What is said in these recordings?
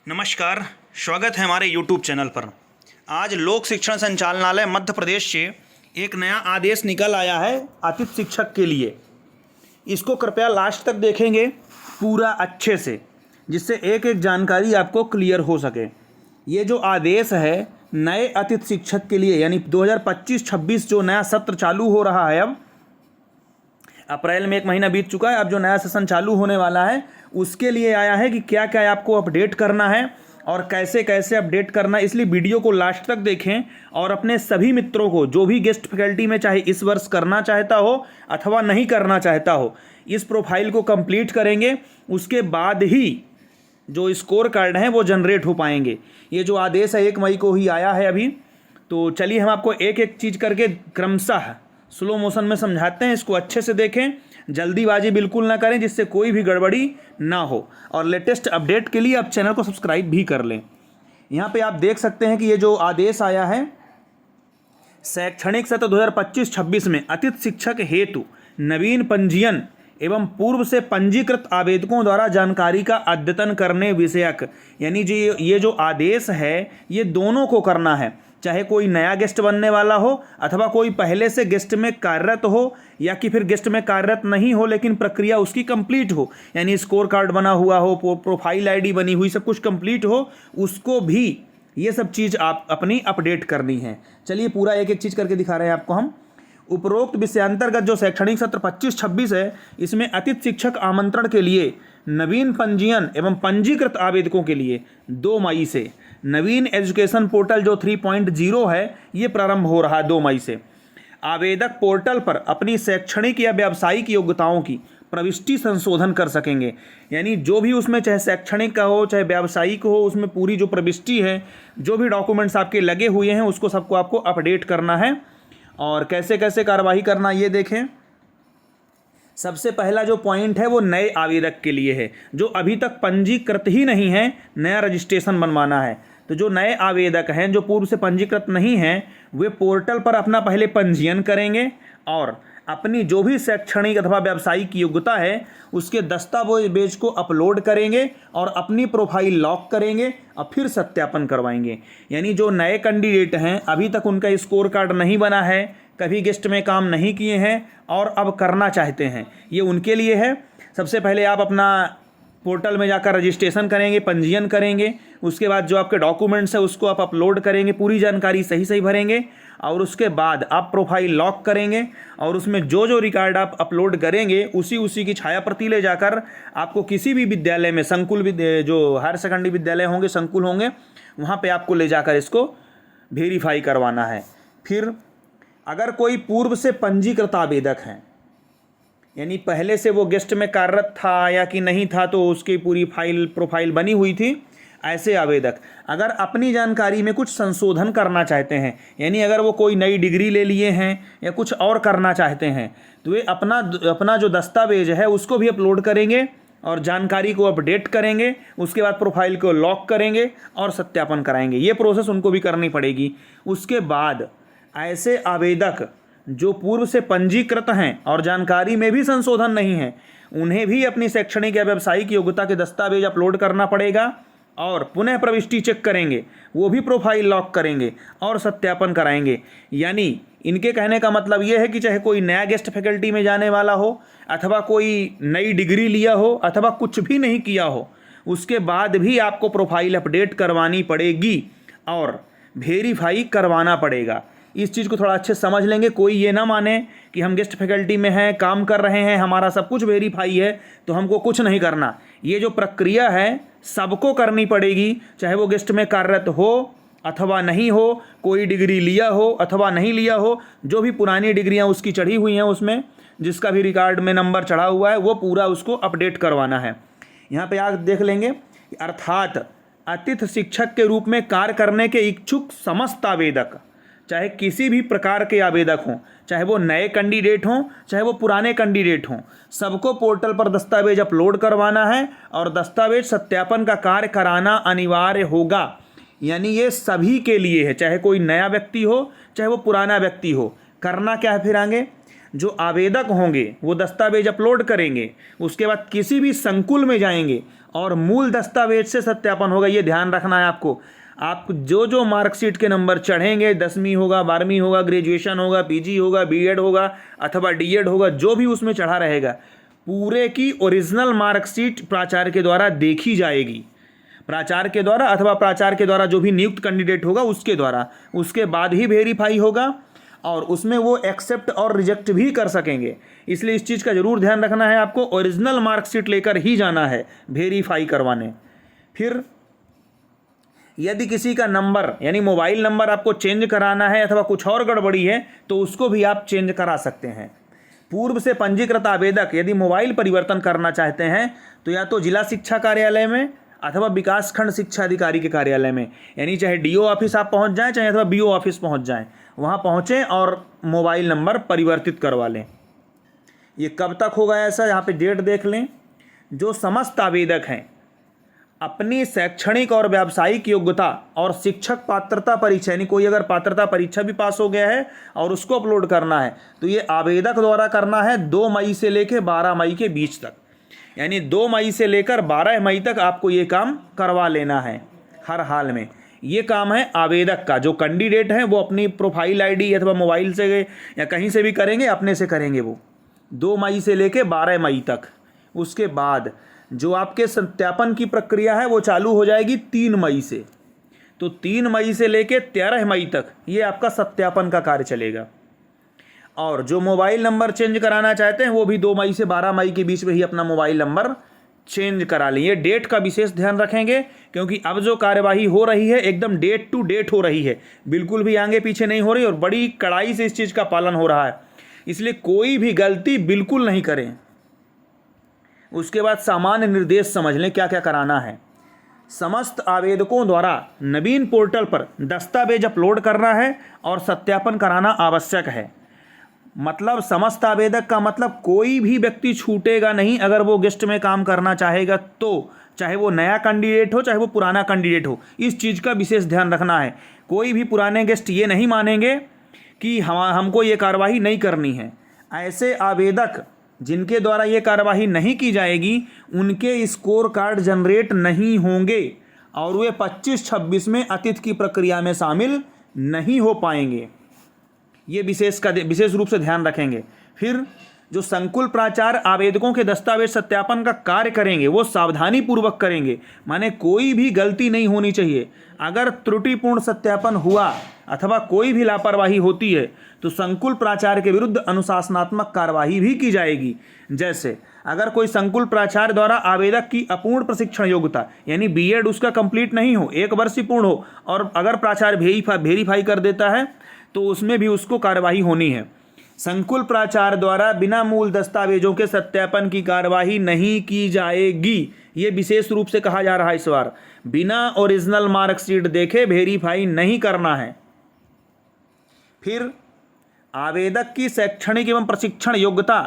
नमस्कार, स्वागत है हमारे YouTube चैनल पर। आज लोक शिक्षण संचालनालय मध्य प्रदेश से एक नया आदेश निकल आया है अतिथि शिक्षक के लिए। इसको कृपया लास्ट तक देखेंगे पूरा अच्छे से, जिससे एक एक जानकारी आपको क्लियर हो सके। ये जो आदेश है नए अतिथि शिक्षक के लिए, यानी 2025-26 जो नया सत्र चालू हो रहा है, अब अप्रैल में 1 महीना बीत चुका है, अब जो नया सेशन चालू होने वाला है उसके लिए आया है कि क्या क्या आपको अपडेट करना है और कैसे कैसे अपडेट करना है। इसलिए वीडियो को लास्ट तक देखें और अपने सभी मित्रों को, जो भी गेस्ट फैकल्टी में चाहे इस वर्ष करना चाहता हो अथवा नहीं करना चाहता हो, इस प्रोफाइल को कंप्लीट करेंगे। उसके बाद ही जो स्कोर कार्ड हैं वो जनरेट हो पाएंगे। ये जो आदेश है 1 मई को ही आया है अभी। तो चलिए हम आपको एक एक चीज़ करके क्रमशः स्लो मोशन में समझाते हैं। इसको अच्छे से देखें, जल्दीबाजी बिल्कुल ना करें, जिससे कोई भी गड़बड़ी ना हो। और लेटेस्ट अपडेट के लिए आप चैनल को सब्सक्राइब भी कर लें। यहाँ पे आप देख सकते हैं कि ये जो आदेश आया है शैक्षणिक सत्र 2025-26 में अतिथि शिक्षक हेतु नवीन पंजीयन एवं पूर्व से पंजीकृत आवेदकों द्वारा जानकारी का अद्यतन करने विषयक, यानी जो ये जो आदेश है ये दोनों को करना है, चाहे कोई नया गेस्ट बनने वाला हो अथवा कोई पहले से गेस्ट में कार्यरत हो, या कि फिर गेस्ट में कार्यरत नहीं हो लेकिन प्रक्रिया उसकी कंप्लीट हो, यानी स्कोर कार्ड बना हुआ हो, प्रोफाइल आईडी बनी हुई, सब कुछ कंप्लीट हो, उसको भी ये सब चीज़ आप अपनी अपडेट करनी है। चलिए पूरा एक एक चीज़ करके दिखा रहे हैं आपको हम। उपरोक्त विषयांतर्गत जो शैक्षणिक सत्र 25-26 है, इसमें अतिथि शिक्षक आमंत्रण के लिए नवीन पंजीयन एवं पंजीकृत आवेदकों के लिए 2 मई से नवीन एजुकेशन पोर्टल जो 3.0 है ये प्रारंभ हो रहा है 2 मई से। आवेदक पोर्टल पर अपनी शैक्षणिक या व्यावसायिक योग्यताओं की प्रविष्टि संशोधन कर सकेंगे, यानी जो भी उसमें चाहे शैक्षणिक का हो चाहे व्यावसायिक हो, उसमें पूरी जो प्रविष्टि है, जो भी डॉक्यूमेंट्स आपके लगे हुए हैं उसको सबको आपको अपडेट करना है। और कैसे कैसे कार्रवाई करना ये देखें। सबसे पहला जो पॉइंट है वो नए आवेदक के लिए है, जो अभी तक पंजीकृत ही नहीं है, नया रजिस्ट्रेशन बनवाना है। तो जो नए आवेदक हैं जो पूर्व से पंजीकृत नहीं हैं, वे पोर्टल पर अपना पहले पंजीयन करेंगे और अपनी जो भी शैक्षणिक अथवा व्यावसायिक योग्यता है उसके दस्तावेज को अपलोड करेंगे और अपनी प्रोफाइल लॉक करेंगे और फिर सत्यापन करवाएंगे। यानी जो नए कैंडिडेट हैं, अभी तक उनका स्कोर कार्ड नहीं बना है, कभी गेस्ट में काम नहीं किए हैं और अब करना चाहते हैं, ये उनके लिए है। सबसे पहले आप अपना पोर्टल में जाकर रजिस्ट्रेशन करेंगे, पंजीयन करेंगे। उसके बाद जो आपके डॉक्यूमेंट्स है उसको आप अपलोड करेंगे, पूरी जानकारी सही सही भरेंगे और उसके बाद आप प्रोफाइल लॉक करेंगे और उसमें जो जो रिकॉर्ड आप अपलोड करेंगे उसी की छाया प्रति ले जाकर आपको किसी भी विद्यालय में, संकुल जो हायर सेकेंडरी विद्यालय होंगे, संकुल होंगे, वहाँ पर आपको ले जाकर इसको वेरीफाई करवाना है। फिर अगर कोई पूर्व से पंजीकृत आवेदक हैं, यानी पहले से वो गेस्ट में कार्यरत था या कि नहीं था, तो उसकी पूरी प्रोफाइल बनी हुई थी, ऐसे आवेदक अगर अपनी जानकारी में कुछ संशोधन करना चाहते हैं, यानी अगर वो कोई नई डिग्री ले लिए हैं या कुछ और करना चाहते हैं, तो वे अपना जो दस्तावेज है उसको भी अपलोड करेंगे और जानकारी को अपडेट करेंगे। उसके बाद प्रोफाइल को लॉक करेंगे और सत्यापन कराएंगे। ये प्रोसेस उनको भी करनी पड़ेगी। उसके बाद ऐसे आवेदक जो पूर्व से पंजीकृत हैं और जानकारी में भी संशोधन नहीं है, उन्हें भी अपनी शैक्षणिक या व्यावसायिक योग्यता के दस्तावेज अपलोड करना पड़ेगा और पुनः प्रविष्टि चेक करेंगे, वो भी प्रोफाइल लॉक करेंगे और सत्यापन कराएंगे। यानी इनके कहने का मतलब ये है कि चाहे कोई नया गेस्ट फैकल्टी में जाने वाला हो अथवा कोई नई डिग्री लिया हो अथवा कुछ भी नहीं किया हो, उसके बाद भी आपको प्रोफाइल अपडेट करवानी पड़ेगी और वेरीफाई करवाना पड़ेगा। इस चीज़ को थोड़ा अच्छे समझ लेंगे। कोई ये ना माने कि हम गेस्ट फैकल्टी में हैं, काम कर रहे हैं, हमारा सब कुछ वेरीफाई है तो हमको कुछ नहीं करना। ये जो प्रक्रिया है सबको करनी पड़ेगी, चाहे वो गेस्ट में कार्यरत हो अथवा नहीं हो, कोई डिग्री लिया हो अथवा नहीं लिया हो, जो भी पुरानी डिग्रियां उसकी चढ़ी हुई हैं, उसमें जिसका भी रिकॉर्ड में नंबर चढ़ा हुआ है वो पूरा उसको अपडेट करवाना है। यहाँ पे आप देख लेंगे, अर्थात अतिथि शिक्षक के रूप में कार्य करने के इच्छुक समस्त आवेदक, चाहे किसी भी प्रकार के आवेदक हों, चाहे वो नए कैंडिडेट हों चाहे वो पुराने कैंडिडेट हों, सबको पोर्टल पर दस्तावेज अपलोड करवाना है और दस्तावेज सत्यापन का कार्य कराना अनिवार्य होगा। यानी ये सभी के लिए है, चाहे कोई नया व्यक्ति हो चाहे वो पुराना व्यक्ति हो। करना क्या है फिर आगे, जो आवेदक होंगे वो दस्तावेज अपलोड करेंगे, उसके बाद किसी भी संकुल में जाएंगे और मूल दस्तावेज से सत्यापन होगा। ये ध्यान रखना है आपको। आप जो मार्कशीट के नंबर चढ़ेंगे, 10वीं होगा, 12वीं होगा, ग्रेजुएशन होगा, पीजी होगा, बीएड होगा अथवा डीएड होगा, जो भी उसमें चढ़ा रहेगा, पूरे की ओरिजिनल मार्कशीट प्राचार्य के द्वारा देखी जाएगी। प्राचार्य के द्वारा अथवा प्राचार्य के द्वारा जो भी नियुक्त कैंडिडेट होगा उसके द्वारा, उसके बाद ही वेरीफाई होगा और उसमें वो एक्सेप्ट और रिजेक्ट भी कर सकेंगे। इसलिए इस चीज़ का जरूर ध्यान रखना है, आपको ओरिजिनल मार्कशीट लेकर ही जाना है वेरीफाई करवाने। फिर यदि किसी का नंबर यानी मोबाइल नंबर आपको चेंज कराना है अथवा कुछ और गड़बड़ी है तो उसको भी आप चेंज करा सकते हैं। पूर्व से पंजीकृत आवेदक यदि मोबाइल परिवर्तन करना चाहते हैं तो या तो जिला शिक्षा कार्यालय में अथवा विकासखंड शिक्षा अधिकारी के कार्यालय में, यानी चाहे डीओ ऑफिस आप पहुंच जाएं चाहे अथवा बीओ ऑफिस पहुंच जाएं, वहां पहुंचें और मोबाइल नंबर परिवर्तित करवा लें। ये कब तक होगा ऐसा, यहाँ पे डेट देख लें। जो समस्त आवेदक हैं अपनी शैक्षणिक और व्यावसायिक योग्यता और शिक्षक पात्रता परीक्षा, यानी कोई अगर पात्रता परीक्षा भी पास हो गया है और उसको अपलोड करना है तो ये आवेदक द्वारा करना है 2 मई से लेकर 12 मई के बीच तक, यानी 2 मई से लेकर 12 मई तक आपको ये काम करवा लेना है हर हाल में। ये काम है आवेदक का। जो कैंडिडेट हैं वो अपनी प्रोफाइल आईडी अथवा मोबाइल से या कहीं से भी करेंगे, अपने से करेंगे वो 2 मई से लेकर 12 मई तक। उसके बाद जो आपके सत्यापन की प्रक्रिया है वो चालू हो जाएगी 3 मई से। तो 3 मई से लेकर 13 मई तक ये आपका सत्यापन का कार्य चलेगा। और जो मोबाइल नंबर चेंज कराना चाहते हैं वो भी 2 मई से 12 मई के बीच में ही अपना मोबाइल नंबर चेंज करा लें। ये डेट का विशेष ध्यान रखेंगे क्योंकि अब जो कार्यवाही हो रही है एकदम डेट टू डेट हो रही है, बिल्कुल भी आगे पीछे नहीं हो रही और बड़ी कड़ाई से इस चीज़ का पालन हो रहा है। इसलिए कोई भी गलती बिल्कुल नहीं करें। उसके बाद सामान्य निर्देश समझ लें क्या क्या कराना है। समस्त आवेदकों द्वारा नवीन पोर्टल पर दस्तावेज अपलोड करना है और सत्यापन कराना आवश्यक है। मतलब समस्त आवेदक का मतलब कोई भी व्यक्ति छूटेगा नहीं अगर वो गेस्ट में काम करना चाहेगा तो, चाहे वो नया कैंडिडेट हो चाहे वो पुराना कैंडिडेट हो। इस चीज़ का विशेष ध्यान रखना है। कोई भी पुराने गेस्ट ये नहीं मानेंगे कि हमको ये कार्रवाई नहीं करनी है। ऐसे आवेदक जिनके द्वारा ये कार्रवाई नहीं की जाएगी उनके स्कोर कार्ड जनरेट नहीं होंगे और वे 25-26 में अतिथि की प्रक्रिया में शामिल नहीं हो पाएंगे। ये विशेष रूप से ध्यान रखेंगे। फिर जो संकुल प्राचार्य आवेदकों के दस्तावेज सत्यापन का कार्य करेंगे वो सावधानी पूर्वक करेंगे, माने कोई भी गलती नहीं होनी चाहिए। अगर त्रुटिपूर्ण सत्यापन हुआ अथवा कोई भी लापरवाही होती है तो संकुल प्राचार्य के विरुद्ध अनुशासनात्मक कार्यवाही भी की जाएगी। जैसे अगर कोई संकुल प्राचार्य द्वारा आवेदक की अपूर्ण प्रशिक्षण योग्यता यानी बीएड उसका कंप्लीट नहीं हो, 1 वर्ष ही पूर्ण हो और अगर प्राचार्य वेरीफाई कर देता है तो उसमें भी उसको कार्यवाही होनी है। संकुल प्राचार्य द्वारा बिना मूल दस्तावेजों के सत्यापन की कार्यवाही नहीं की जाएगी। ये विशेष रूप से कहा जा रहा है इस बार। बिना ओरिजिनल मार्कशीट देखे वेरीफाई नहीं करना है। फिर आवेदक की शैक्षणिक एवं प्रशिक्षण योग्यता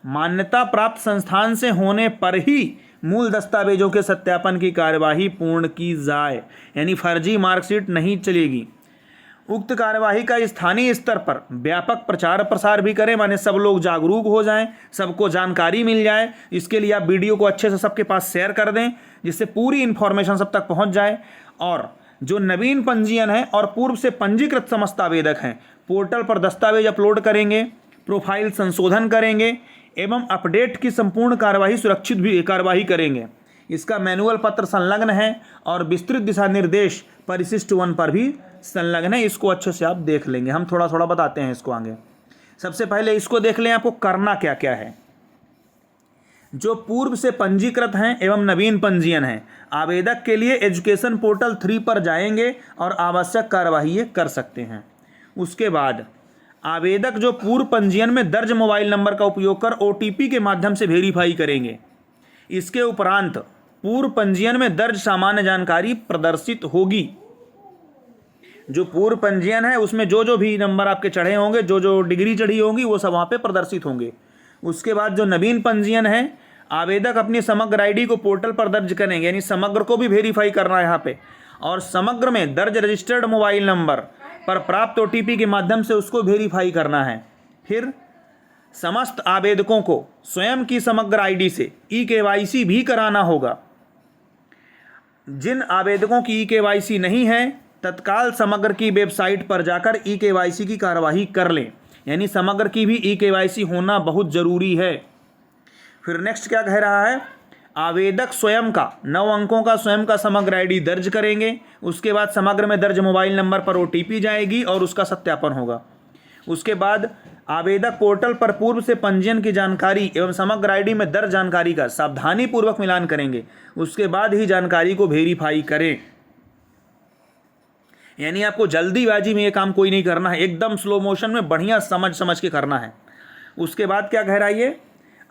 मान्यता प्राप्त संस्थान से होने पर ही मूल दस्तावेजों के सत्यापन की कार्यवाही पूर्ण की जाए, यानी फर्जी मार्कशीट नहीं चलेगी। उक्त कार्यवाही का स्थानीय स्तर पर व्यापक प्रचार प्रसार भी करें, माने सब लोग जागरूक हो जाएं, सबको जानकारी मिल जाए। इसके लिए आप वीडियो को अच्छे से सबके पास शेयर कर दें जिससे पूरी इन्फॉर्मेशन सब तक पहुंच जाए। और जो नवीन पंजीयन है और पूर्व से पंजीकृत समस्त आवेदक हैं पोर्टल पर दस्तावेज अपलोड करेंगे, प्रोफाइल संशोधन करेंगे एवं अपडेट की संपूर्ण कार्यवाही सुरक्षित भी कार्यवाही करेंगे। इसका मैनुअल पत्र संलग्न है और विस्तृत दिशा निर्देश परिशिष्ट 1 पर भी संलग्न है। इसको अच्छे से आप देख लेंगे, हम थोड़ा थोड़ा बताते हैं इसको आगे। सबसे पहले इसको देख लें आपको करना क्या क्या है। जो पूर्व से पंजीकृत हैं एवं नवीन पंजीयन हैं आवेदक के लिए एजुकेशन पोर्टल 3 पर जाएंगे और आवश्यक कार्यवाही ये कर सकते हैं। उसके बाद आवेदक जो पूर्व पंजीयन में दर्ज मोबाइल नंबर का उपयोग कर OTP के माध्यम से वेरीफाई करेंगे। इसके उपरांत पूर्व पंजीयन में दर्ज सामान्य जानकारी प्रदर्शित होगी। जो पूर्व पंजीयन है उसमें जो भी नंबर आपके चढ़े होंगे, जो डिग्री चढ़ी होंगी वो सब वहाँ पे प्रदर्शित होंगे। उसके बाद जो नवीन पंजीयन है आवेदक अपनी समग्र आईडी को पोर्टल पर दर्ज करेंगे, यानी समग्र को भी वेरीफाई करना है यहाँ पे। और समग्र में दर्ज रजिस्टर्ड मोबाइल नंबर पर प्राप्त OTP के माध्यम से उसको वेरीफाई करना है। फिर समस्त आवेदकों को स्वयं की समग्र आईडी से eKYC भी कराना होगा। जिन आवेदकों की ई-केवाईसी नहीं है तत्काल समग्र की वेबसाइट पर जाकर ई-केवाईसी की कार्यवाही कर लें। यानी समग्र की भी ई-केवाईसी होना बहुत ज़रूरी है। फिर नेक्स्ट क्या कह रहा है, आवेदक स्वयं का 9 अंकों का स्वयं का समग्र आईडी दर्ज करेंगे। उसके बाद समग्र में दर्ज मोबाइल नंबर पर ओटीपी जाएगी और उसका सत्यापन होगा। उसके बाद आवेदक पोर्टल पर पूर्व से पंजीयन की जानकारी एवं समग्र आईडी में दर्ज जानकारी का सावधानीपूर्वक मिलान करेंगे। उसके बाद ही जानकारी को वेरीफाई करें। यानी आपको जल्दीबाजी में ये काम कोई नहीं करना है, एकदम स्लो मोशन में बढ़िया समझ समझ के करना है। उसके बाद क्या कह रहा है ये,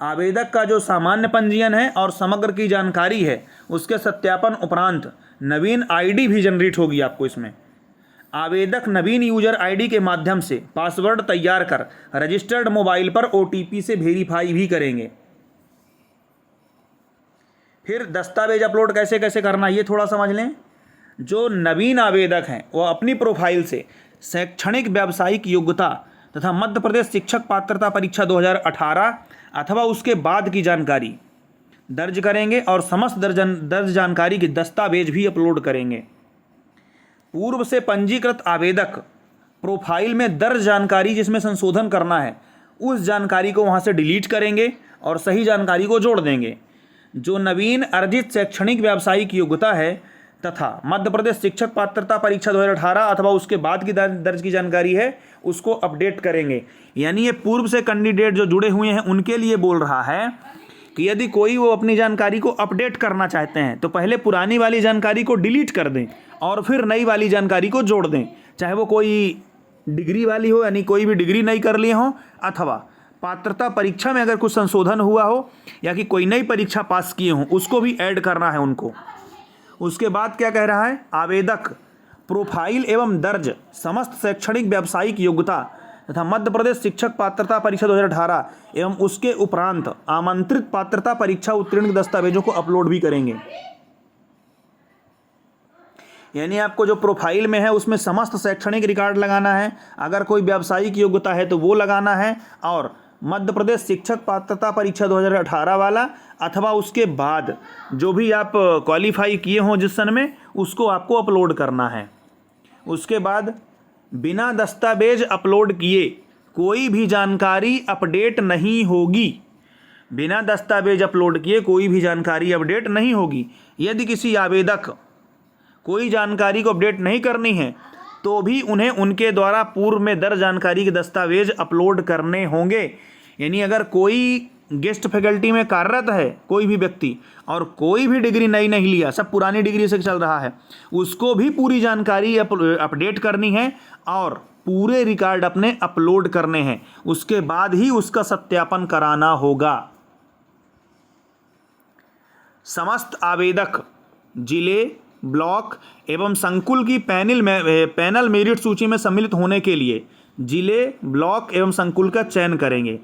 आवेदक का जो सामान्य पंजीयन है और समग्र की जानकारी है उसके सत्यापन उपरांत नवीन आईडी भी जनरेट होगी आपको। इसमें आवेदक नवीन यूजर आईडी के माध्यम से पासवर्ड तैयार कर रजिस्टर्ड मोबाइल पर ओटीपी से वेरीफाई भी करेंगे। फिर दस्तावेज अपलोड कैसे कैसे करना ये थोड़ा समझ लें। जो नवीन आवेदक हैं वो अपनी प्रोफाइल से शैक्षणिक व्यावसायिक योग्यता तथा मध्य प्रदेश शिक्षक पात्रता परीक्षा 2018 अथवा उसके बाद की जानकारी दर्ज करेंगे और समस्त दर्ज जानकारी के दस्तावेज भी अपलोड करेंगे। पूर्व से पंजीकृत आवेदक प्रोफाइल में दर्ज जानकारी जिसमें संशोधन करना है उस जानकारी को वहां से डिलीट करेंगे और सही जानकारी को जोड़ देंगे। जो नवीन अर्जित शैक्षणिक व्यावसायिक योग्यता है तथा मध्य प्रदेश शिक्षक पात्रता परीक्षा 2018 अथवा उसके बाद की दर्ज की जानकारी है उसको अपडेट करेंगे। यानी ये पूर्व से कैंडिडेट जो जुड़े हुए हैं उनके लिए बोल रहा है कि यदि कोई वो अपनी जानकारी को अपडेट करना चाहते हैं तो पहले पुरानी वाली जानकारी को डिलीट कर दें और फिर नई वाली जानकारी को जोड़ दें। चाहे वो कोई डिग्री वाली हो, यानी कोई भी डिग्री नहीं कर लिए हो, अथवा पात्रता परीक्षा में अगर कुछ संशोधन हुआ हो या कि कोई नई परीक्षा पास किए हों उसको भी ऐड करना है उनको। उसके बाद क्या कह रहा है, आवेदक प्रोफाइल एवं दर्ज समस्त शैक्षणिक व्यावसायिक योग्यता तथा मध्य प्रदेश शिक्षक पात्रता परीक्षा 2018 एवं उसके उपरांत आमंत्रित पात्रता परीक्षा उत्तीर्ण दस्तावेजों को अपलोड भी करेंगे। यानी आपको जो प्रोफाइल में है उसमें समस्त शैक्षणिक रिकॉर्ड लगाना है, अगर कोई व्यावसायिक योग्यता है तो वो लगाना है, और मध्य प्रदेश शिक्षक पात्रता परीक्षा 2018 वाला अथवा उसके बाद जो भी आप क्वालिफाई किए हों जिस सन में उसको आपको अपलोड करना है। उसके बाद बिना दस्तावेज अपलोड किए कोई भी जानकारी अपडेट नहीं होगी। बिना दस्तावेज अपलोड किए कोई भी जानकारी अपडेट नहीं होगी। यदि किसी आवेदक कोई जानकारी को अपडेट नहीं करनी है तो भी उन्हें उनके द्वारा पूर्व में दर्ज जानकारी के दस्तावेज अपलोड करने होंगे। यानी अगर कोई गेस्ट फैकल्टी में कार्यरत है कोई भी व्यक्ति और कोई भी डिग्री नई नहीं लिया, सब पुरानी डिग्री से चल रहा है, उसको भी पूरी जानकारी अपडेट करनी है और पूरे रिकॉर्ड अपने अपलोड करने हैं। उसके बाद ही उसका सत्यापन कराना होगा। समस्त आवेदक जिले, ब्लॉक एवं संकुल की पैनल मेरिट सूची में सम्मिलित होने के लिए जिले, ब्लॉक एवं संकुल का चयन करेंगे।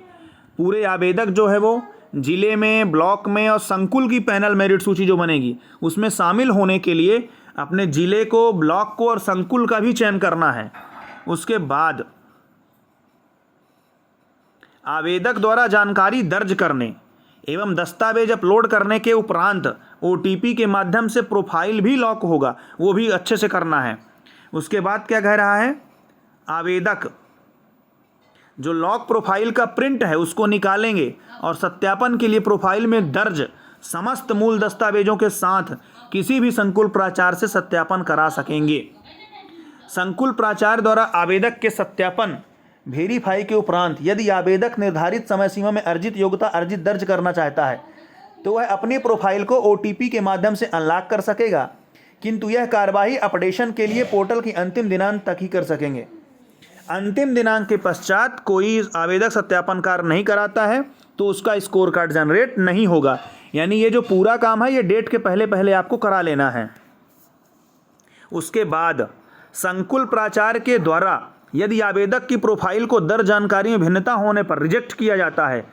पूरे आवेदक जो है वो जिले में, ब्लॉक में और संकुल की पैनल मेरिट सूची जो बनेगी उसमें शामिल होने के लिए अपने जिले को, ब्लॉक को और संकुल का भी चयन करना है। उसके बाद आवेदक द्वारा जानकारी दर्ज करने एवं दस्तावेज अपलोड करने के उपरांत ओटीपी के माध्यम से प्रोफाइल भी लॉक होगा, वो भी अच्छे से करना है। उसके बाद क्या कह रहा है, आवेदक जो लॉक प्रोफाइल का प्रिंट है उसको निकालेंगे और सत्यापन के लिए प्रोफाइल में दर्ज समस्त मूल दस्तावेजों के साथ किसी भी संकुल प्राचार्य से सत्यापन करा सकेंगे। संकुल प्राचार्य द्वारा आवेदक के सत्यापन वेरीफाई के उपरांत यदि आवेदक निर्धारित समय सीमा में अर्जित योग्यता अर्जित दर्ज करना चाहता है तो वह अपनी प्रोफाइल को ओटीपी के माध्यम से अनलॉक कर सकेगा, किंतु यह कार्यवाही अपडेशन के लिए पोर्टल की अंतिम दिनांक तक ही कर सकेंगे। अंतिम दिनांक के पश्चात कोई आवेदक सत्यापन कार्य नहीं कराता है तो उसका स्कोर कार्ड जनरेट नहीं होगा। यानी ये जो पूरा काम है ये डेट के पहले पहले आपको करा लेना है। उसके बाद संकुल प्राचार्य के द्वारा यदि आवेदक की प्रोफाइल को दर्ज जानकारी में भिन्नता होने पर रिजेक्ट किया जाता है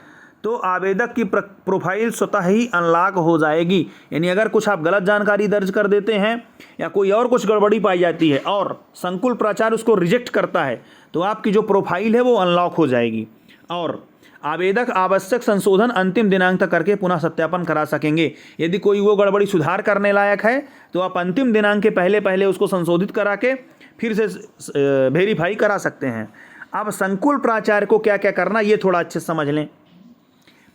तो आवेदक की प्रोफाइल स्वतः ही अनलॉक हो जाएगी। यानी अगर कुछ आप गलत जानकारी दर्ज कर देते हैं या कोई और कुछ गड़बड़ी पाई जाती है और संकुल प्राचार्य उसको रिजेक्ट करता है तो आपकी जो प्रोफाइल है वो अनलॉक हो जाएगी और आवेदक आवश्यक संशोधन अंतिम दिनांक तक करके पुनः सत्यापन करा सकेंगे। यदि कोई वो गड़बड़ी सुधार करने लायक है तो आप अंतिम दिनांक के पहले पहले उसको संशोधित करा के फिर से वेरीफाई करा सकते हैं। अब संकुल प्राचार्य को क्या क्या करना ये थोड़ा अच्छे से समझ लें।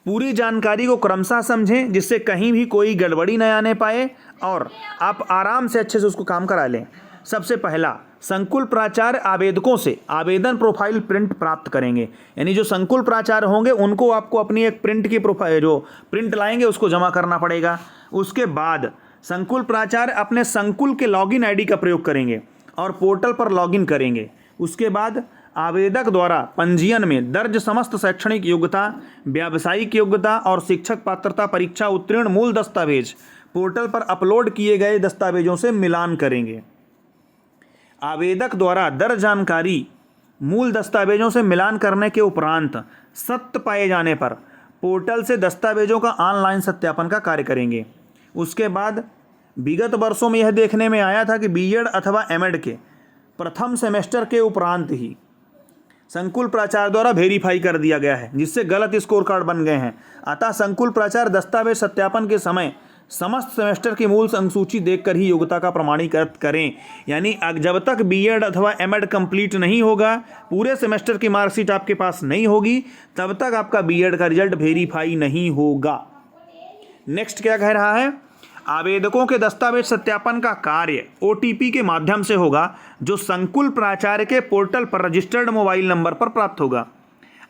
पूरी जानकारी को क्रमशः समझें जिससे कहीं भी कोई गड़बड़ी न आने पाए और आप आराम से अच्छे से उसको काम करा लें। सबसे पहला, संकुल प्राचार्य आवेदकों से आवेदन प्रोफाइल प्रिंट प्राप्त करेंगे। यानी जो संकुल प्राचार्य होंगे उनको आपको अपनी एक प्रिंट की प्रोफाइल जो प्रिंट लाएंगे उसको जमा करना पड़ेगा। उसके बाद संकुल प्राचार्य अपने संकुल के लॉगिन आईडी का प्रयोग करेंगे और पोर्टल पर लॉगिन करेंगे। उसके बाद आवेदक द्वारा पंजीयन में दर्ज समस्त शैक्षणिक योग्यता, व्यावसायिक योग्यता और शिक्षक पात्रता परीक्षा उत्तीर्ण मूल दस्तावेज पोर्टल पर अपलोड किए गए दस्तावेजों से मिलान करेंगे। आवेदक द्वारा दर्ज जानकारी मूल दस्तावेजों से मिलान करने के उपरांत सत्य पाए जाने पर पोर्टल से दस्तावेजों का ऑनलाइन सत्यापन का कार्य करेंगे। उसके बाद विगत वर्षों में यह देखने में आया था कि बीएड अथवा एमएड के प्रथम सेमेस्टर के उपरांत ही संकुल प्राचार्य द्वारा वेरीफाई कर दिया गया है, जिससे गलत स्कोर कार्ड बन गए हैं। अतः संकुल प्राचार्य दस्तावेज सत्यापन के समय समस्त सेमेस्टर की मूल अंकसूची देखकर ही योग्यता का प्रमाणीकृत करें। यानी जब तक बीएड अथवा एमएड कंप्लीट नहीं होगा, पूरे सेमेस्टर की मार्कशीट आपके पास नहीं होगी, तब तक आपका बीएड का रिजल्ट वेरीफाई नहीं होगा। नेक्स्ट क्या कह रहा है, आवेदकों के दस्तावेज सत्यापन का कार्य ओटीपी के माध्यम से होगा जो संकुल प्राचार्य के पोर्टल पर रजिस्टर्ड मोबाइल नंबर पर प्राप्त होगा।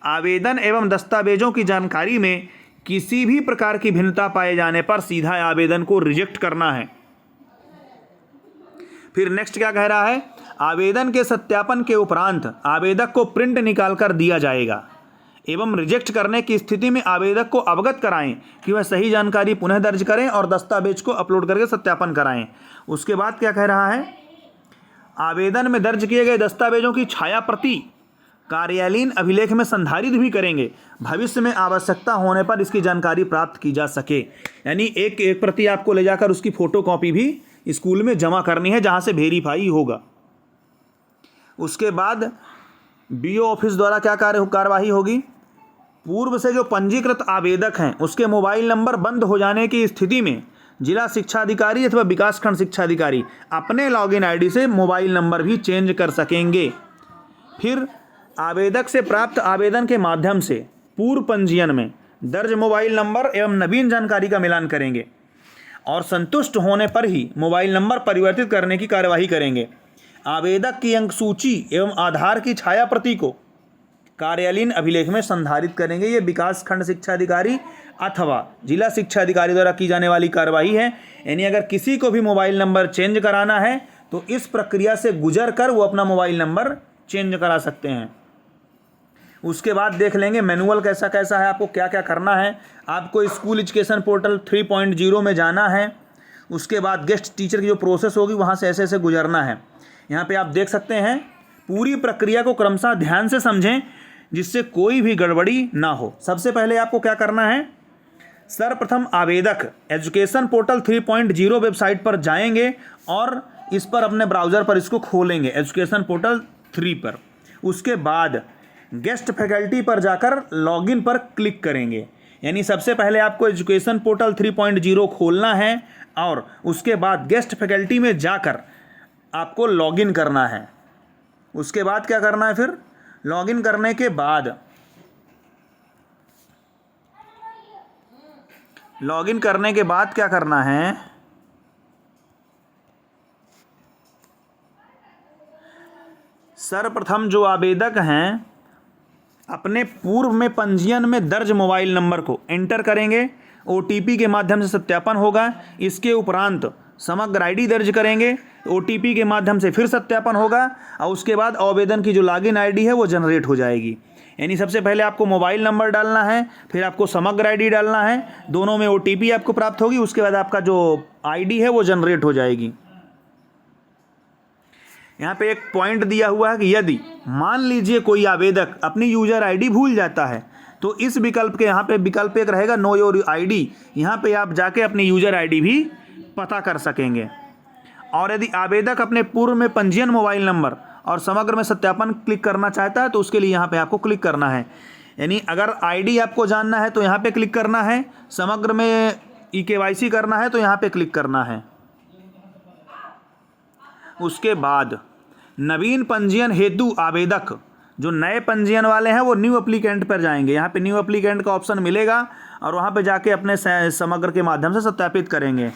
आवेदन एवं दस्तावेजों की जानकारी में किसी भी प्रकार की भिन्नता पाए जाने पर सीधा आवेदन को रिजेक्ट करना है। फिर नेक्स्ट क्या कह रहा है, आवेदन के सत्यापन के उपरांत आवेदक को प्रिंट निकाल कर दिया जाएगा एवं रिजेक्ट करने की स्थिति में आवेदक को अवगत कराएं कि वह सही जानकारी पुनः दर्ज करें और दस्तावेज को अपलोड करके सत्यापन कराएं। उसके बाद क्या कह रहा है, आवेदन में दर्ज किए गए दस्तावेजों की छाया प्रति कार्यालयीन अभिलेख में संधारित भी करेंगे, भविष्य में आवश्यकता होने पर इसकी जानकारी प्राप्त की जा सके। यानी एक प्रति आपको ले जाकर उसकी फोटो कॉपी भी स्कूल में जमा करनी है जहाँ से वेरीफाई होगा। उसके बाद बीओ ऑफिस द्वारा क्या कार्यवाही होगी, पूर्व से जो पंजीकृत आवेदक हैं उसके मोबाइल नंबर बंद हो जाने की स्थिति में जिला शिक्षा अधिकारी अथवा विकासखंड शिक्षा अधिकारी अपने लॉगिन आईडी से मोबाइल नंबर भी चेंज कर सकेंगे। फिर आवेदक से प्राप्त आवेदन के माध्यम से पूर्व पंजीयन में दर्ज मोबाइल नंबर एवं नवीन जानकारी का मिलान करेंगे और संतुष्ट होने पर ही मोबाइल नंबर परिवर्तित करने की कार्यवाही करेंगे। आवेदक की अंक सूची एवं आधार की छाया प्रति को कार्यालयीन अभिलेख में संधारित करेंगे। ये विकास खंड शिक्षा अधिकारी अथवा जिला शिक्षा अधिकारी द्वारा की जाने वाली कार्यवाही है। यानी अगर किसी को भी मोबाइल नंबर चेंज कराना है तो इस प्रक्रिया से गुजर कर वो अपना मोबाइल नंबर चेंज करा सकते हैं। उसके बाद देख लेंगे मैनुअल कैसा कैसा है, आपको क्या क्या करना है। आपको स्कूल एजुकेशन पोर्टल 3.0 में जाना है। उसके बाद गेस्ट टीचर की जो प्रोसेस होगी वहाँ से ऐसे ऐसे गुजरना है। यहाँ पे आप देख सकते हैं, पूरी प्रक्रिया को क्रमशः ध्यान से समझें जिससे कोई भी गड़बड़ी ना हो। सबसे पहले आपको क्या करना है, सर्वप्रथम आवेदक एजुकेशन पोर्टल 3.0 वेबसाइट पर जाएंगे और इस पर अपने ब्राउज़र पर इसको खोलेंगे एजुकेशन पोर्टल 3 पर। उसके बाद गेस्ट फैकल्टी पर जाकर लॉगिन पर क्लिक करेंगे। यानी सबसे पहले आपको एजुकेशन पोर्टल 3.0 खोलना है और उसके बाद गेस्ट फैकल्टी में जाकर आपको लॉगिन करना है। उसके बाद क्या करना है, फिर लॉगिन करने के बाद क्या करना है, सर्वप्रथम जो आवेदक हैं अपने पूर्व में पंजीयन में दर्ज मोबाइल नंबर को एंटर करेंगे। ओटीपी के माध्यम से सत्यापन होगा। इसके उपरांत समग्र आईडी दर्ज करेंगे। ओटीपी के माध्यम से फिर सत्यापन होगा और उसके बाद आवेदन की जो लॉगिन आईडी है वो जनरेट हो जाएगी। यानी सबसे पहले आपको मोबाइल नंबर डालना है, फिर आपको समग्र आईडी डालना है, दोनों में ओटीपी आपको प्राप्त होगी। उसके बाद आपका जो आईडी है वो जनरेट हो जाएगी। यहाँ पे एक पॉइंट दिया हुआ है कि यदि मान लीजिए कोई आवेदक अपनी यूजर आईडी भूल जाता है तो इस विकल्प के यहाँ पे विकल्प एक रहेगा नो योर आईडी, यहाँ पे आप जाके अपनी यूजर आईडी भी पता कर सकेंगे। और यदि आवेदक अपने पूर्व में पंजीयन मोबाइल नंबर और समग्र में सत्यापन क्लिक करना चाहता है तो उसके लिए यहाँ पे आपको क्लिक करना है। यानी अगर आईडी आपको जानना है तो यहाँ पे क्लिक करना है, समग्र में ई-केवाईसी करना है तो यहाँ पे क्लिक करना है। उसके बाद नवीन पंजीयन हेतु आवेदक, जो नए पंजीयन वाले हैं वो न्यू एप्लीकेंट पर जाएंगे। यहाँ पे न्यू एप्लीकेंट का ऑप्शन मिलेगा और वहाँ पे जाके अपने समग्र के माध्यम से सत्यापित करेंगे।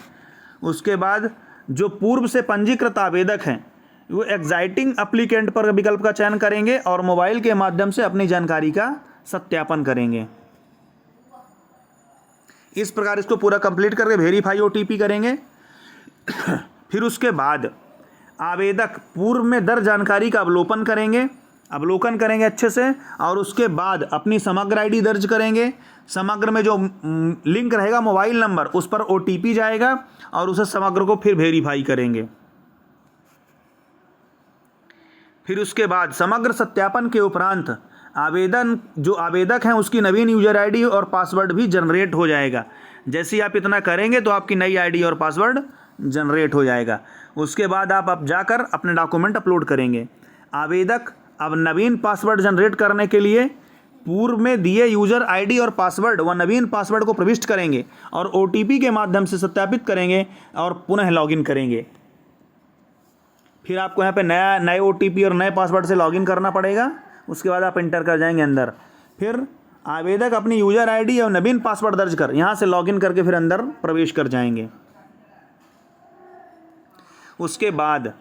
उसके बाद जो पूर्व से पंजीकृत आवेदक हैं वो एग्जाइटिंग एप्लीकेंट पर विकल्प का चयन करेंगे और मोबाइल के माध्यम से अपनी जानकारी का सत्यापन करेंगे। इस प्रकार इसको पूरा कंप्लीट करके वेरीफाई ओटीपी करेंगे। फिर उसके बाद आवेदक पूर्व में दर्ज जानकारी का अवलोकन करेंगे अच्छे से, और उसके बाद अपनी समग्र आईडी दर्ज करेंगे। समग्र में जो लिंक रहेगा मोबाइल नंबर, उस पर ओटीपी जाएगा और उसे समग्र को फिर वेरीफाई करेंगे। फिर उसके बाद समग्र सत्यापन के उपरांत जो आवेदक हैं उसकी नवीन यूजर आईडी और पासवर्ड भी जनरेट हो जाएगा। जैसे ही आप इतना करेंगे तो आपकी नई आईडी और पासवर्ड जनरेट हो जाएगा। उसके बाद आप जाकर अपने डॉक्यूमेंट अपलोड करेंगे। आवेदक अब नवीन पासवर्ड जनरेट करने के लिए पूर्व में दिए यूजर आईडी और पासवर्ड व नवीन पासवर्ड को प्रविष्ट करेंगे और ओटीपी के माध्यम से सत्यापित करेंगे और पुनः लॉगिन करेंगे। फिर आपको यहाँ पे नए ओटीपी और नए पासवर्ड से लॉगिन करना पड़ेगा। उसके बाद आप इंटर कर जाएंगे अंदर। फिर आवेदक अपनी यूजर आईडी और नवीन पासवर्ड दर्ज कर यहाँ से लॉगिन करके फिर अंदर प्रवेश कर जाएंगे। उसके बाद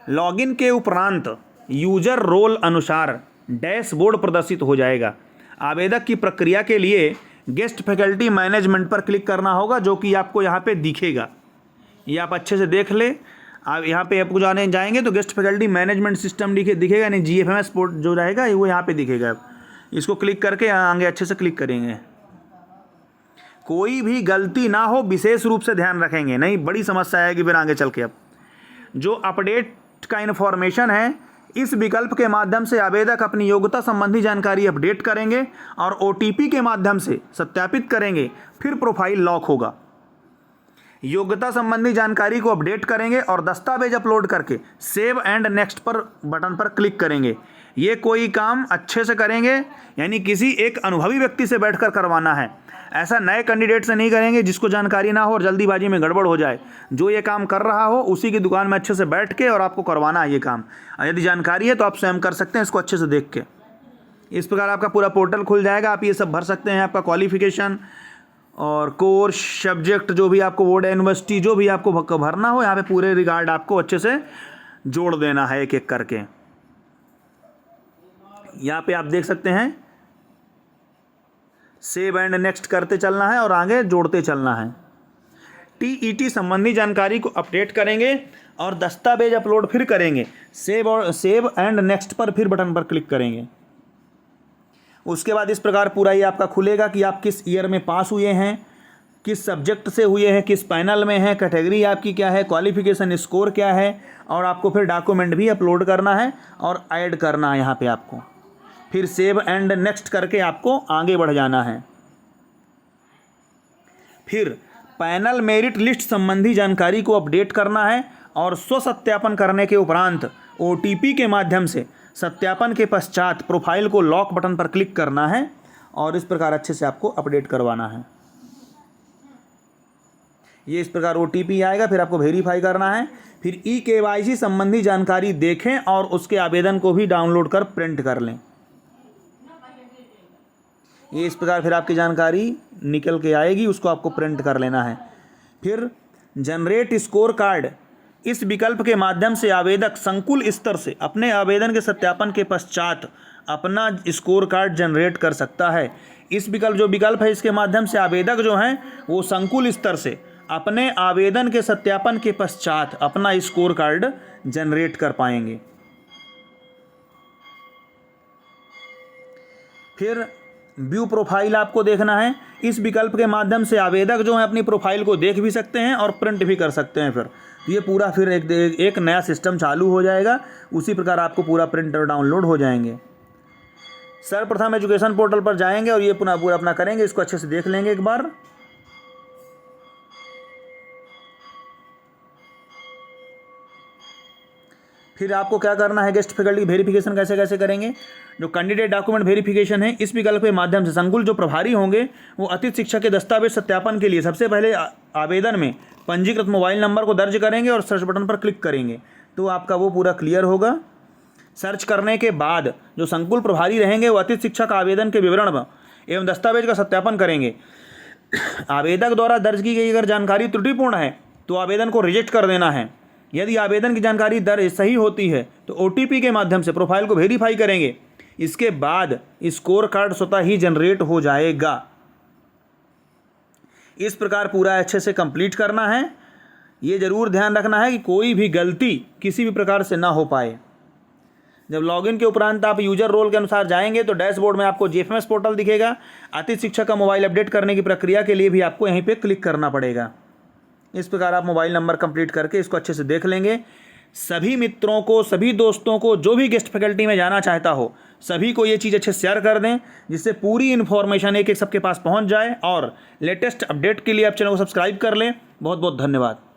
लॉगिन के उपरांत यूजर रोल अनुसार डैशबोर्ड प्रदर्शित हो जाएगा। आवेदक की प्रक्रिया के लिए गेस्ट फैकल्टी मैनेजमेंट पर क्लिक करना होगा, जो कि आपको यहाँ पे दिखेगा। ये आप अच्छे से देख ले। आप यहाँ पे आपको जाएंगे तो गेस्ट फैकल्टी मैनेजमेंट सिस्टम दिखेगा, यानी GFMS पोर्ट जो रहेगा वो यहाँ पे दिखेगा। इसको क्लिक करके आगे अच्छे से क्लिक करेंगे। कोई भी गलती ना हो विशेष रूप से ध्यान रखेंगे, नहीं बड़ी समस्या आएगी फिर आगे चल के। अब जो अपडेट का इन्फॉर्मेशन है, इस विकल्प के माध्यम से आवेदक अपनी योग्यता संबंधी जानकारी अपडेट करेंगे और OTP के माध्यम से सत्यापित करेंगे। फिर प्रोफाइल लॉक होगा। योग्यता संबंधी जानकारी को अपडेट करेंगे और दस्तावेज अपलोड करके सेव एंड नेक्स्ट पर बटन पर क्लिक करेंगे। ये कोई काम अच्छे से करेंगे, यानी किसी एक अनुभवी व्यक्ति से बैठकर करवाना है। ऐसा नए कैंडिडेट से नहीं करेंगे जिसको जानकारी ना हो और जल्दीबाजी में गड़बड़ हो जाए। जो ये काम कर रहा हो उसी की दुकान में अच्छे से बैठ के और आपको करवाना है ये काम। यदि जानकारी है तो आप स्वयं कर सकते हैं इसको अच्छे से देख के। इस प्रकार आपका पूरा पोर्टल खुल जाएगा। आप ये सब भर सकते हैं, आपका क्वालिफिकेशन और कोर्स सब्जेक्ट जो भी आपको बोर्ड यूनिवर्सिटी जो भी आपको भरना हो, यहाँ पे पूरे रिगार्ड आपको अच्छे से जोड़ देना है एक एक करके। यहाँ पे आप देख सकते हैं सेव एंड नेक्स्ट करते चलना है और आगे जोड़ते चलना है। TET संबंधी जानकारी को अपडेट करेंगे और दस्तावेज अपलोड फिर करेंगे। सेव एंड नेक्स्ट पर फिर बटन पर क्लिक करेंगे। उसके बाद इस प्रकार पूरा ये आपका खुलेगा कि आप किस ईयर में पास हुए हैं, किस सब्जेक्ट से हुए हैं, किस पैनल में हैं, कैटेगरी आपकी क्या है, क्वालिफिकेशन स्कोर क्या है, और आपको फिर डॉक्यूमेंट भी अपलोड करना है और ऐड करना है यहाँ पे आपको। फिर सेव एंड नेक्स्ट करके आपको आगे बढ़ जाना है। फिर पैनल मेरिट लिस्ट संबंधी जानकारी को अपडेट करना है और स्वसत्यापन करने के उपरांत OTP के माध्यम से सत्यापन के पश्चात प्रोफाइल को लॉक बटन पर क्लिक करना है और इस प्रकार अच्छे से आपको अपडेट करवाना है। ये इस प्रकार OTP आएगा, फिर आपको वेरीफाई करना है। फिर ई-केवाईसी संबंधी जानकारी देखें और उसके आवेदन को भी डाउनलोड कर प्रिंट कर लें। ये इस प्रकार फिर आपकी जानकारी निकल के आएगी, उसको आपको प्रिंट कर लेना है। फिर जनरेट स्कोर कार्ड, इस विकल्प के माध्यम से आवेदक संकुल स्तर से अपने आवेदन के सत्यापन के पश्चात अपना स्कोर कार्ड जनरेट कर सकता है। इस विकल्प है, इसके माध्यम से आवेदक जो हैं वो संकुल स्तर से अपने आवेदन के सत्यापन के पश्चात अपना स्कोर कार्ड जनरेट कर पाएंगे। फिर व्यू प्रोफाइल आपको देखना है। इस विकल्प के माध्यम से आवेदक जो है अपनी प्रोफाइल को देख भी सकते हैं और प्रिंट भी कर सकते हैं। फिर ये पूरा फिर एक नया सिस्टम चालू हो जाएगा। उसी प्रकार आपको पूरा प्रिंट और डाउनलोड हो जाएंगे। सर्वप्रथम एजुकेशन पोर्टल पर जाएंगे और ये पूरा अपना करेंगे। इसको अच्छे से देख लेंगे एक बार। फिर आपको क्या करना है, गेस्ट फैकल्टी वेरिफिकेशन कैसे कैसे करेंगे। जो कैंडिडेट डॉक्यूमेंट वेरिफिकेशन है, इस विकल्प के माध्यम से संकुल जो प्रभारी होंगे वो अतिथि शिक्षक के दस्तावेज सत्यापन के लिए सबसे पहले आवेदन में पंजीकृत मोबाइल नंबर को दर्ज करेंगे और सर्च बटन पर क्लिक करेंगे तो आपका वो पूरा क्लियर होगा। सर्च करने के बाद जो संकुल प्रभारी रहेंगे वो अतिथि शिक्षक आवेदन के विवरण एवं दस्तावेज का सत्यापन करेंगे। आवेदक द्वारा दर्ज की गई अगर जानकारी त्रुटिपूर्ण है तो आवेदन को रिजेक्ट कर देना है। यदि आवेदन की जानकारी दर्ज सही होती है तो OTP के माध्यम से प्रोफाइल को वेरीफाई करेंगे। इसके बाद स्कोर कार्ड स्वतः ही जनरेट हो जाएगा। इस प्रकार पूरा अच्छे से कंप्लीट करना है। ये ज़रूर ध्यान रखना है कि कोई भी गलती किसी भी प्रकार से ना हो पाए। जब लॉगिन के उपरांत आप यूजर रोल के अनुसार जाएंगे तो डैशबोर्ड में आपको GFMS पोर्टल दिखेगा। अतिथि शिक्षक का मोबाइल अपडेट करने की प्रक्रिया के लिए भी आपको यहीं पे क्लिक करना पड़ेगा। इस प्रकार आप मोबाइल नंबर कंप्लीट करके इसको अच्छे से देख लेंगे। सभी मित्रों को, सभी दोस्तों को, जो भी गेस्ट फैकल्टी में जाना चाहता हो, सभी को ये चीज़ अच्छे से शेयर कर दें जिससे पूरी इन्फॉर्मेशन एक एक सबके पास पहुंच जाए। और लेटेस्ट अपडेट के लिए आप चैनल को सब्सक्राइब कर लें। बहुत बहुत धन्यवाद।